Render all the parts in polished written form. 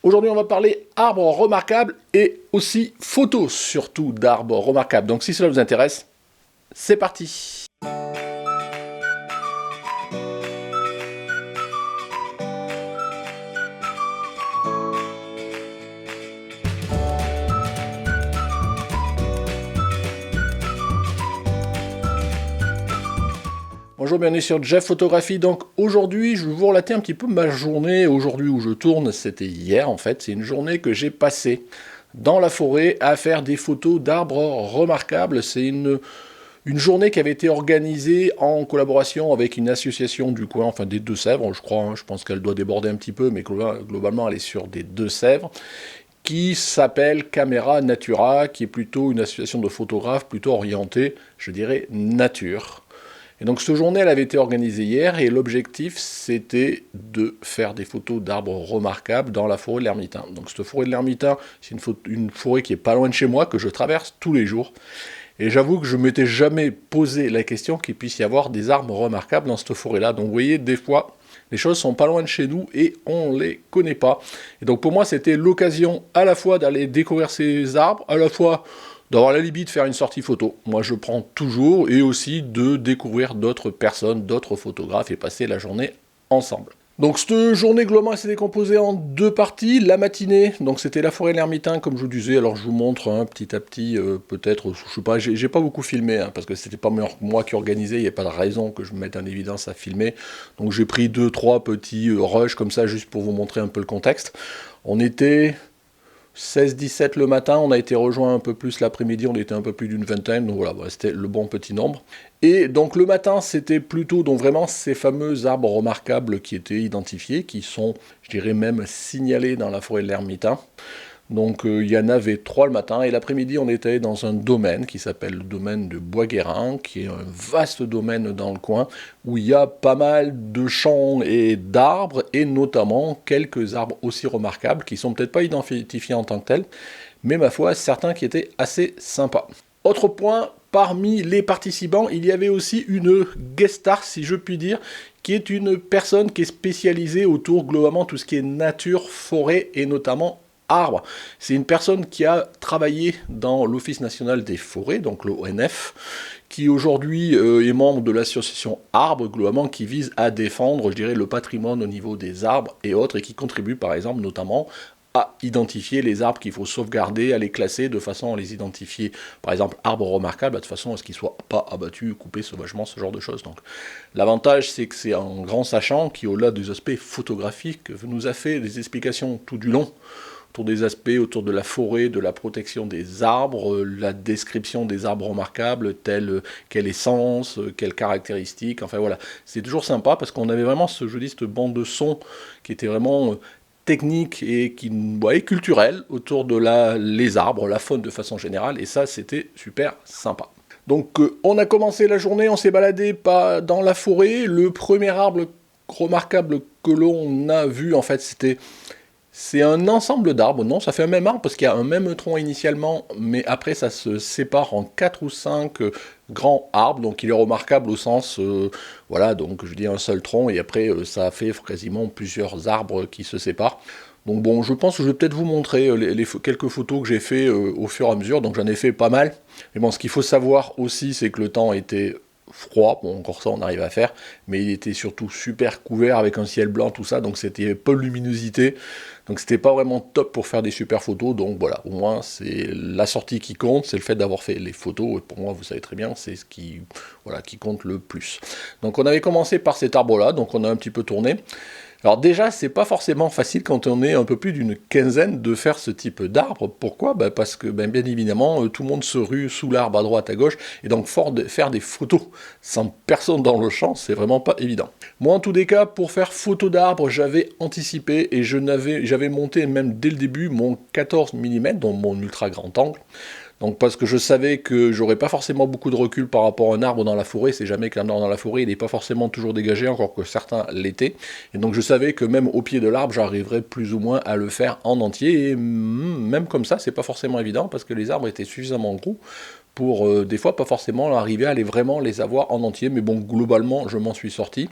Aujourd'hui, on va parler arbres remarquables et aussi photos, surtout d'arbres remarquables. Donc si cela vous intéresse, c'est parti. Bonjour, bienvenue sur Jeff Photographie. Donc aujourd'hui, je vais vous relater un petit peu ma journée. Aujourd'hui où je tourne, c'était hier en fait. C'est une journée que j'ai passée dans la forêt à faire des photos d'arbres remarquables. C'est une journée qui avait été organisée en collaboration avec une association du coin, enfin des Deux-Sèvres, je crois. Je pense qu'elle doit déborder un petit peu, mais globalement elle est sur des Deux-Sèvres, qui s'appelle Camera Natura, qui est plutôt une association de photographes plutôt orientée, je dirais, nature. Et donc cette journée, elle avait été organisée hier, et l'objectif, c'était de faire des photos d'arbres remarquables dans la forêt de l'Ermitain. Donc cette forêt de l'Ermitain, c'est une forêt qui est pas loin de chez moi, que je traverse tous les jours. Et j'avoue que je ne m'étais jamais posé la question qu'il puisse y avoir des arbres remarquables dans cette forêt-là. Donc vous voyez, des fois, les choses sont pas loin de chez nous et on ne les connaît pas. Et donc pour moi, c'était l'occasion à la fois d'aller découvrir ces arbres, à la fois d'avoir la libye de faire une sortie photo. Moi, je prends toujours, et aussi de découvrir d'autres personnes, d'autres photographes, et passer la journée ensemble. Donc cette journée globalement s'est décomposée en deux parties. La matinée, donc c'était la forêt de l'Ermitain comme je vous disais. Alors je vous montre petit à petit, peut-être, je sais pas, j'ai pas beaucoup filmé parce que c'était pas moi qui organisais. Il n'y a pas de raison que je me mette en évidence à filmer. Donc j'ai pris 2-3 petits rushs comme ça juste pour vous montrer un peu le contexte. On était 16-17 le matin, on a été rejoint un peu plus l'après-midi, on était un peu plus d'une vingtaine, donc voilà, c'était le bon petit nombre. Et donc le matin, c'était plutôt donc vraiment ces fameux arbres remarquables qui étaient identifiés, qui sont, je dirais même, signalés dans la forêt de l'Ermitain. Donc il y en avait 3 le matin, et l'après-midi on était dans un domaine qui s'appelle le domaine de Bois-Guérin, qui est un vaste domaine dans le coin, où il y a pas mal de champs et d'arbres, et notamment quelques arbres aussi remarquables, qui sont peut-être pas identifiés en tant que tels, mais ma foi, certains qui étaient assez sympas. Autre point, parmi les participants, il y avait aussi une guest star, si je puis dire, qui est une personne qui est spécialisée autour globalement tout ce qui est nature, forêt et notamment arbres. C'est une personne qui a travaillé dans l'Office national des forêts, donc l'ONF, qui aujourd'hui est membre de l'association Arbres, globalement, qui vise à défendre, je dirais, le patrimoine au niveau des arbres et autres, et qui contribue, par exemple, notamment à identifier les arbres qu'il faut sauvegarder, à les classer de façon à les identifier, par exemple, arbres remarquables, de façon à ce qu'ils ne soient pas abattus, coupés sauvagement, ce genre de choses. Donc, l'avantage, c'est que c'est un grand sachant qui, au-delà des aspects photographiques, nous a fait des explications tout du long autour des aspects, autour de la forêt, de la protection des arbres, la description des arbres remarquables, quelle essence, quelles caractéristiques, enfin voilà. C'est toujours sympa parce qu'on avait vraiment cette bande de son qui était vraiment technique et culturelle autour de les arbres, la faune de façon générale, et ça c'était super sympa. Donc on a commencé la journée, on s'est baladé dans la forêt. Le premier arbre remarquable que l'on a vu, en fait, c'est un ensemble d'arbres. Non, ça fait un même arbre parce qu'il y a un même tronc initialement, mais après ça se sépare en 4 ou 5 grands arbres, donc il est remarquable au sens, voilà, donc je dis un seul tronc, et après ça fait quasiment plusieurs arbres qui se séparent. Donc bon, je pense que je vais peut-être vous montrer quelques photos que j'ai fait au fur et à mesure, donc j'en ai fait pas mal. Mais bon, ce qu'il faut savoir aussi, c'est que le temps était froid, bon encore ça on arrive à faire, mais il était surtout super couvert avec un ciel blanc, tout ça, donc c'était peu de luminosité, donc c'était pas vraiment top pour faire des super photos. Donc voilà, au moins c'est la sortie qui compte, c'est le fait d'avoir fait les photos, et pour moi vous savez très bien, c'est ce qui compte le plus. Donc on avait commencé par cet arbre là, donc on a un petit peu tourné. Alors déjà, c'est pas forcément facile quand on est un peu plus d'une quinzaine de faire ce type d'arbre. Pourquoi ? Parce que bien évidemment, tout le monde se rue sous l'arbre à droite, à gauche, et donc faire des photos sans personne dans le champ, c'est vraiment pas évident. Moi, en tous les cas, pour faire photo d'arbre, j'avais anticipé et j'avais monté même dès le début mon 14 mm, donc mon ultra grand angle. Donc parce que je savais que j'aurais pas forcément beaucoup de recul par rapport à un arbre dans la forêt, c'est jamais qu'un arbre dans la forêt, il n'est pas forcément toujours dégagé, encore que certains l'étaient. Et donc je savais que même au pied de l'arbre, j'arriverais plus ou moins à le faire en entier, et même comme ça, c'est pas forcément évident, parce que les arbres étaient suffisamment gros pour des fois pas forcément arriver à vraiment les avoir en entier, mais bon, globalement, je m'en suis sorti.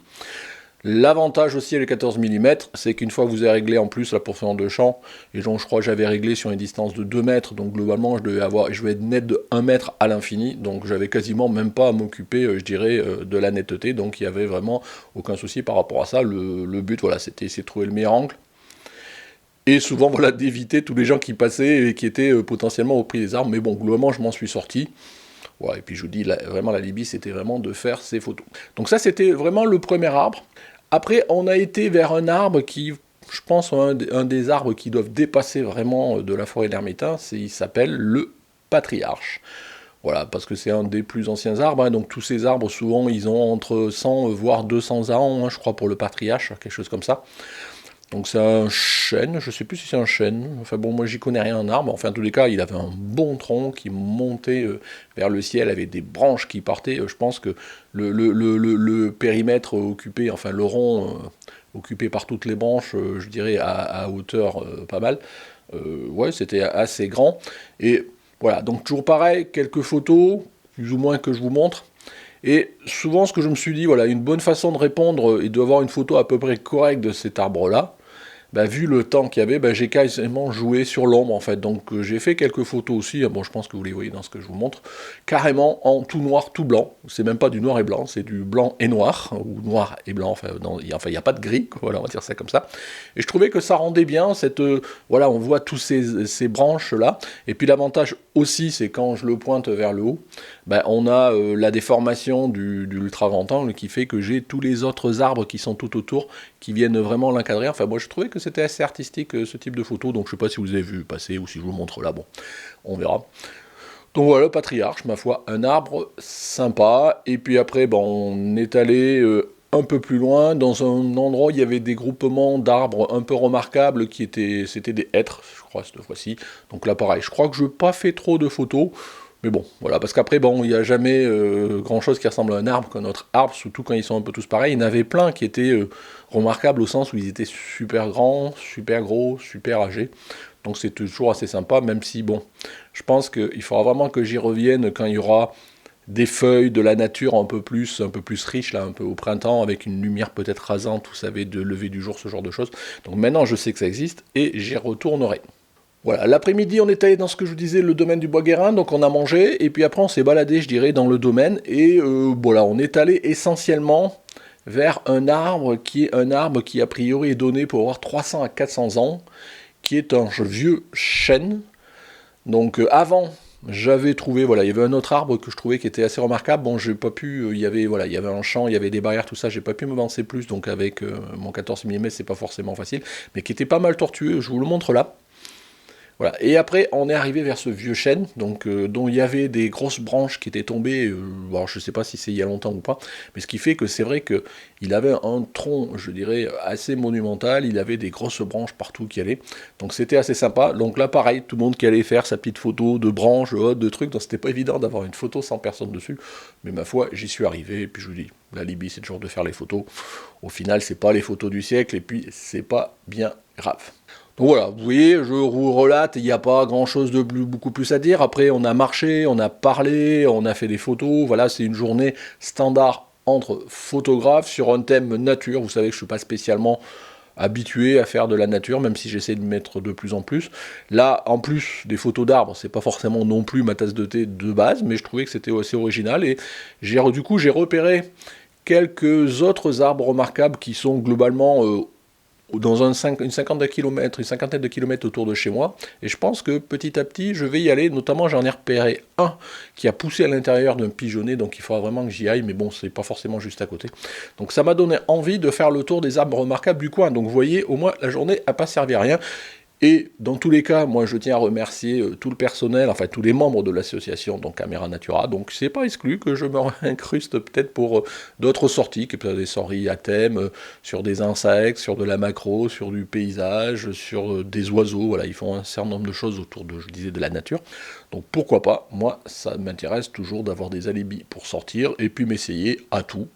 L'avantage aussi avec les 14 mm, c'est qu'une fois que vous avez réglé en plus la profondeur de champ, et donc je crois que j'avais réglé sur une distance de 2 mètres, donc globalement je vais être net de 1 mètre à l'infini, donc j'avais quasiment même pas à m'occuper, je dirais, de la netteté, donc il y avait vraiment aucun souci par rapport à ça. Le but, voilà, c'était essayer de trouver le meilleur angle, et souvent, voilà, d'éviter tous les gens qui passaient et qui étaient potentiellement au prix des arbres, mais bon, globalement, je m'en suis sorti. Ouais, et puis je vous dis, vraiment la Libye, c'était vraiment de faire ces photos. Donc ça, c'était vraiment le premier arbre. Après, on a été vers un arbre qui, je pense, un des arbres qui doivent dépasser vraiment de la forêt d'Hermitain, il s'appelle le patriarche. Voilà, parce que c'est un des plus anciens arbres, hein, donc tous ces arbres, souvent, ils ont entre 100 voire 200 ans, hein, je crois, pour le patriarche, quelque chose comme ça. Donc c'est un chêne, je sais plus si c'est un chêne, enfin bon, moi j'y connais rien en arbre, enfin en tous les cas il avait un bon tronc qui montait vers le ciel avec des branches qui partaient, je pense que le périmètre occupé, enfin le rond occupé par toutes les branches, je dirais à hauteur pas mal, ouais c'était assez grand, et voilà, donc toujours pareil, quelques photos, plus ou moins que je vous montre. Et souvent, ce que je me suis dit, voilà, une bonne façon de répondre et d'avoir une photo à peu près correcte de cet arbre-là, bah, vu le temps qu'il y avait, bah, j'ai quasiment joué sur l'ombre en fait. Donc j'ai fait quelques photos aussi, bon je pense que vous les voyez dans ce que je vous montre, carrément en tout noir, tout blanc. C'est même pas du noir et blanc, c'est du blanc et noir, ou noir et blanc, enfin il n'y a pas de gris, voilà, on va dire ça comme ça. Et je trouvais que ça rendait bien, voilà, on voit tous ces branches-là. Et puis l'avantage aussi, c'est quand je le pointe vers le haut, bah, on a la déformation du ultra grand angle qui fait que j'ai tous les autres arbres qui sont tout autour, qui viennent vraiment l'encadrer. Enfin moi je trouvais que c'était assez artistique ce type de photo, donc je sais pas si vous avez vu passer ou si je vous montre là, bon, on verra. Donc voilà, le patriarche, ma foi, un arbre sympa, et puis après, bon, on est allé un peu plus loin, dans un endroit où il y avait des groupements d'arbres un peu remarquables, c'était des hêtres, je crois, cette fois-ci. Donc là, pareil, je crois que je n'ai pas fait trop de photos, mais bon, voilà, parce qu'après, bon, il n'y a jamais grand-chose qui ressemble à un arbre qu'un autre arbre, surtout quand ils sont un peu tous pareils. Il y en avait plein qui étaient remarquables au sens où ils étaient super grands, super gros, super âgés. Donc c'est toujours assez sympa, même si, bon, je pense qu'il faudra vraiment que j'y revienne quand il y aura des feuilles, de la nature un peu plus riche, là, un peu au printemps, avec une lumière peut-être rasante, vous savez, de lever du jour, ce genre de choses. Donc maintenant, je sais que ça existe, et j'y retournerai. Voilà, l'après-midi, on est allé dans ce que je vous disais, le domaine du Bois-Guérin, donc on a mangé, et puis après on s'est baladé, je dirais, dans le domaine, et voilà, on est allé essentiellement vers un arbre qui a priori est donné pour avoir 300 à 400 ans, qui est un vieux chêne. Donc avant, j'avais trouvé, voilà, il y avait un autre arbre que je trouvais qui était assez remarquable. Bon, j'ai pas pu, il y avait un champ, il y avait des barrières, tout ça, j'ai pas pu m'avancer plus, donc avec mon 14 mm, c'est pas forcément facile, mais qui était pas mal tortueux, je vous le montre là. Voilà. Et après, on est arrivé vers ce vieux chêne, donc, dont il y avait des grosses branches qui étaient tombées, alors je ne sais pas si c'est il y a longtemps ou pas, mais ce qui fait que c'est vrai qu'il avait un tronc, je dirais, assez monumental, il avait des grosses branches partout qui allaient, donc c'était assez sympa. Donc là, pareil, tout le monde qui allait faire sa petite photo de branches, de trucs, donc c'était pas évident d'avoir une photo sans personne dessus, mais ma foi, j'y suis arrivé, et puis je vous dis, la Libye, c'est toujours de faire les photos. Au final, c'est pas les photos du siècle, et puis c'est pas bien grave. Donc voilà, vous voyez, je vous relate, il n'y a pas grand chose de beaucoup plus à dire. Après, on a marché, on a parlé, on a fait des photos. Voilà, c'est une journée standard entre photographes sur un thème nature. Vous savez que je ne suis pas spécialement habitué à faire de la nature, même si j'essaie de mettre de plus en plus. Là, en plus des photos d'arbres, c'est pas forcément non plus ma tasse de thé de base, mais je trouvais que c'était assez original. Et du coup, j'ai repéré quelques autres arbres remarquables qui sont globalement dans une cinquantaine de kilomètres autour de chez moi, et je pense que petit à petit, je vais y aller, notamment j'en ai repéré un qui a poussé à l'intérieur d'un pigeonnet, donc il faudra vraiment que j'y aille, mais bon, c'est pas forcément juste à côté. Donc ça m'a donné envie de faire le tour des arbres remarquables du coin, donc vous voyez, au moins la journée n'a pas servi à rien. Et dans tous les cas, moi je tiens à remercier tout le personnel, enfin tous les membres de l'association, donc Caméra Natura, donc c'est pas exclu que je me incruste peut-être pour d'autres sorties, que peut-être des sorties à thème, sur des insectes, sur de la macro, sur du paysage, sur des oiseaux, voilà, ils font un certain nombre de choses autour de, je disais, de la nature. Donc pourquoi pas, moi ça m'intéresse toujours d'avoir des alibis pour sortir, et puis m'essayer à tout.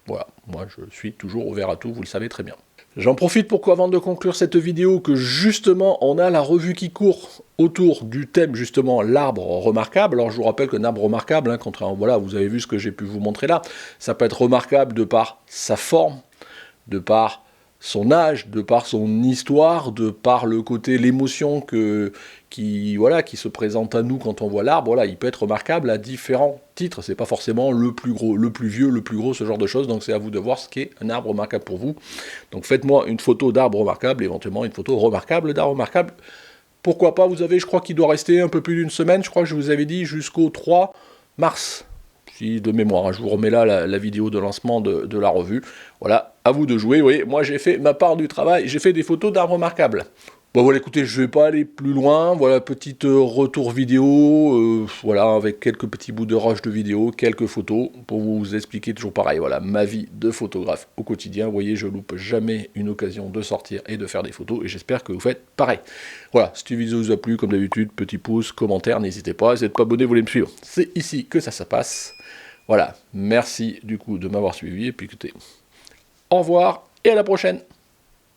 Voilà, moi je suis toujours ouvert à tout, vous le savez très bien. J'en profite pour avant de conclure cette vidéo que justement on a la revue qui court autour du thème justement l'arbre remarquable. Alors je vous rappelle qu'un arbre remarquable, contrairement, voilà, vous avez vu ce que j'ai pu vous montrer là, ça peut être remarquable de par sa forme, de par son âge, de par son histoire, de par le côté, l'émotion qui se présente à nous quand on voit l'arbre, voilà, il peut être remarquable à différents titres. C'est pas forcément le plus gros, le plus vieux, le plus gros, ce genre de choses. Donc c'est à vous de voir ce qu'est un arbre remarquable pour vous. Donc faites-moi une photo d'arbre remarquable, éventuellement une photo remarquable d'arbre remarquable. Pourquoi pas, vous avez, je crois qu'il doit rester un peu plus d'une semaine, je crois que je vous avais dit jusqu'au 3 mars. Si de mémoire, je vous remets là la vidéo de lancement de la revue. Voilà, à vous de jouer. Vous voyez, moi j'ai fait ma part du travail, j'ai fait des photos d'arbres remarquables. Bon voilà, écoutez, je vais pas aller plus loin. Voilà, petit retour vidéo, voilà, avec quelques petits bouts de rush de vidéo, quelques photos, pour vous expliquer toujours pareil, voilà, ma vie de photographe au quotidien. Vous voyez, je loupe jamais une occasion de sortir et de faire des photos, et j'espère que vous faites pareil. Voilà, si cette vidéo vous a plu, comme d'habitude, petit pouce, commentaire, n'hésitez pas, si vous n'êtes pas abonné, vous voulez me suivre. C'est ici que ça se passe. Voilà, merci du coup de m'avoir suivi, et puis écoutez, au revoir, et à la prochaine.